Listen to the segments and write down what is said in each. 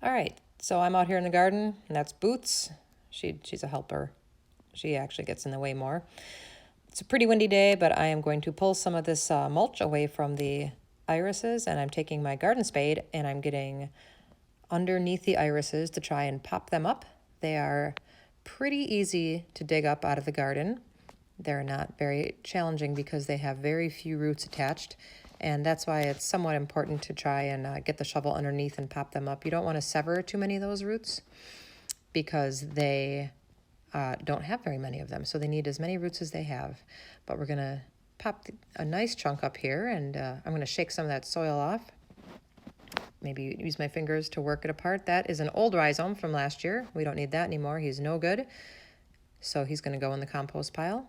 All right, so I'm out here in the garden, and that's Boots. She's a helper. She actually gets in the way more. It's a pretty windy day, but I am going to pull some of this mulch away from the irises, and I'm taking my garden spade and I'm getting underneath the irises to try and pop them up. They are pretty easy to dig up out of the garden. They're not very challenging because they have very few roots attached, and that's why it's somewhat important to try and get the shovel underneath and pop them up. You don't want to sever too many of those roots because they don't have very many of them, so they need as many roots as they have. But we're going to pop a nice chunk up here, and I'm going to shake some of that soil off. Maybe use my fingers to work it apart. That is an old rhizome from last year. We don't need that anymore. He's no good. So he's going to go in the compost pile.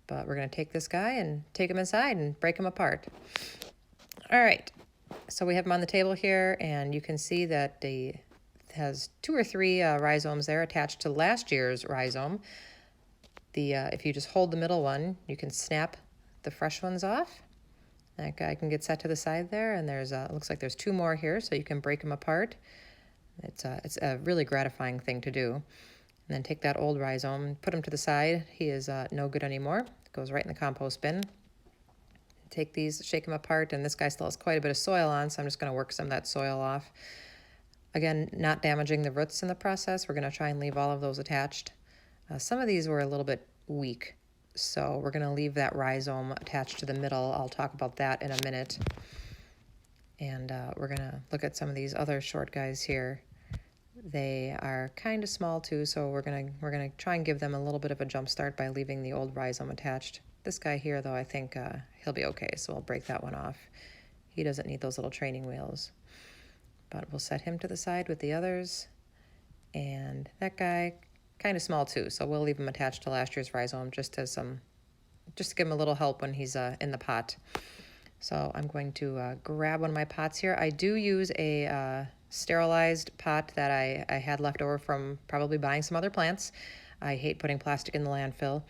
But we're going to take this guy and take him inside and break him apart. All right. So we have him on the table here, and you can see that he has 2 or 3 rhizomes there attached to last year's rhizome. If you just hold the middle one, you can snap the fresh ones off. That guy can get set to the side there, and there's looks like there's 2 more here, so you can break them apart. It's a really gratifying thing to do. And then take that old rhizome, put him to the side. He is no good anymore. Goes right in the compost bin. Take these, shake them apart, and this guy still has quite a bit of soil on, so I'm just going to work some of that soil off. Again, not damaging the roots in the process. We're going to try and leave all of those attached. Some of these were a little bit weak, so we're going to leave that rhizome attached to the middle. I'll talk about that in a minute. And we're going to look at some of these other short guys here. They are kind of small too, so we're gonna try and give them a little bit of a jump start by leaving the old rhizome attached. This guy here, though, I think he'll be okay, so we'll break that one off. He doesn't need those little training wheels. But we'll set him to the side with the others. And that guy, kind of small too, so we'll leave him attached to last year's rhizome just to give him a little help when he's in the pot. So I'm going to grab one of my pots here. I do use a sterilized pot that I had left over from probably buying some other plants. I hate putting plastic in the landfill.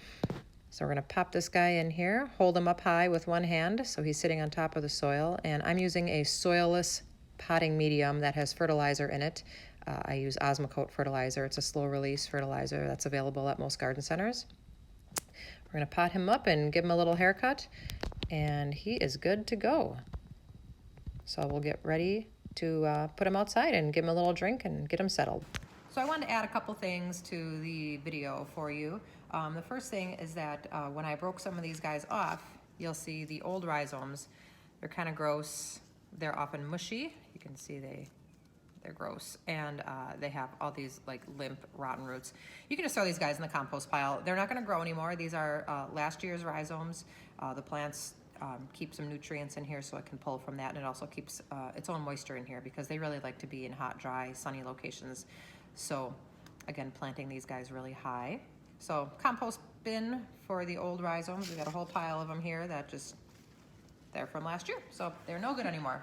So we're going to pop this guy in here, hold him up high with one hand so he's sitting on top of the soil. And I'm using a soilless potting medium that has fertilizer in it. I use Osmocote fertilizer. It's a slow-release fertilizer that's available at most garden centers. We're going to pot him up and give him a little haircut, and he is good to go. So we'll get ready to put him outside and give him a little drink and get him settled. So I wanted to add a couple things to the video for you. The first thing is that when I broke some of these guys off, you'll see the old rhizomes. They're kind of gross. They're often mushy. You can see they're gross, and they have all these like limp, rotten roots. You can just throw these guys in the compost pile. They're not going to grow anymore. These are last year's rhizomes. The plants keep some nutrients in here so it can pull from that, and it also keeps its own moisture in here because they really like to be in hot, dry, sunny locations. So again, planting these guys really high. So compost bin for the old rhizomes. We got a whole pile of them here that they're from last year, so they're no good anymore.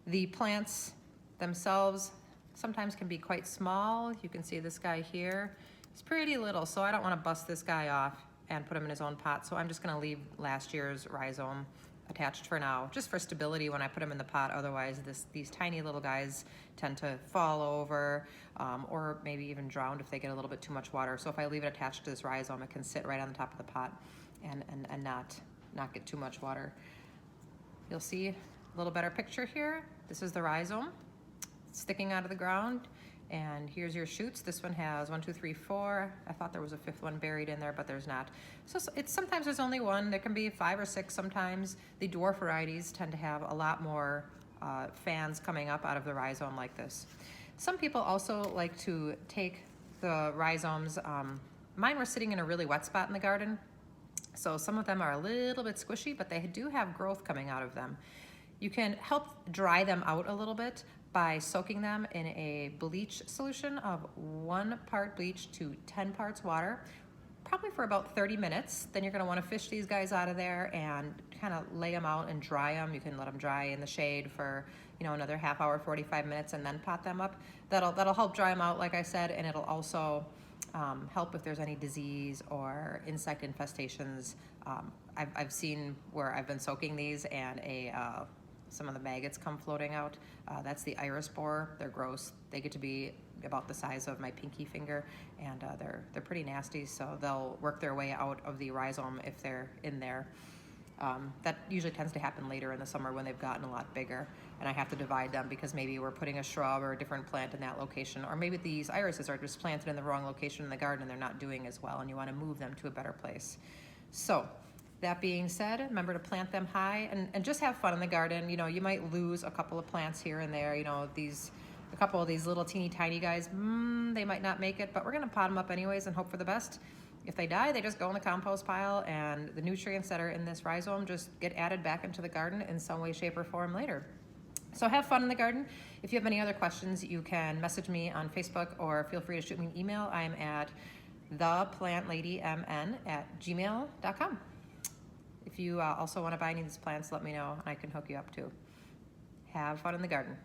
The plants themselves sometimes can be quite small. You can see this guy here. He's pretty little, so I don't want to bust this guy off and put him in his own pot. So I'm just going to leave last year's rhizome attached for now, just for stability when I put him in the pot. Otherwise, these tiny little guys tend to fall over or maybe even drown if they get a little bit too much water. So if I leave it attached to this rhizome, it can sit right on the top of the pot and not get too much water. You'll see a little better picture here. This is the rhizome sticking out of the ground. And here's your shoots. This one has 1, 2, 3, 4. I thought there was a 5th one buried in there, but there's not. So sometimes there's only one. There can be 5 or 6 sometimes. The dwarf varieties tend to have a lot more fans coming up out of the rhizome like this. Some people also like to take the rhizomes. Mine were sitting in a really wet spot in the garden. So some of them are a little bit squishy, but they do have growth coming out of them. You can help dry them out a little bit by soaking them in a bleach solution of 1 part bleach to 10 parts water, probably for about 30 minutes. Then you're going to want to fish these guys out of there and kind of lay them out and dry them. You can let them dry in the shade for another half hour, 45 minutes, and then pot them up. That'll help dry them out, like I said, and it'll also help if there's any disease or insect infestations. I've seen where I've been soaking these and a some of the maggots come floating out. That's the iris borer. They're gross. They get to be about the size of my pinky finger, and they're pretty nasty, so they'll work their way out of the rhizome if they're in there. That usually tends to happen later in the summer when they've gotten a lot bigger, and I have to divide them because maybe we're putting a shrub or a different plant in that location, or maybe these irises are just planted in the wrong location in the garden and they're not doing as well, and you want to move them to a better place. So that being said, remember to plant them high and just have fun in the garden. You know, you might lose a couple of plants here and there. You know, a couple of these little teeny tiny guys, they might not make it, but we're going to pot them up anyways and hope for the best. If they die, they just go in the compost pile, and the nutrients that are in this rhizome just get added back into the garden in some way, shape, or form later. So have fun in the garden. If you have any other questions, you can message me on Facebook or feel free to shoot me an email. I'm at theplantladymn@gmail.com. If you also want to buy any of these plants, let me know and I can hook you up too. Have fun in the garden.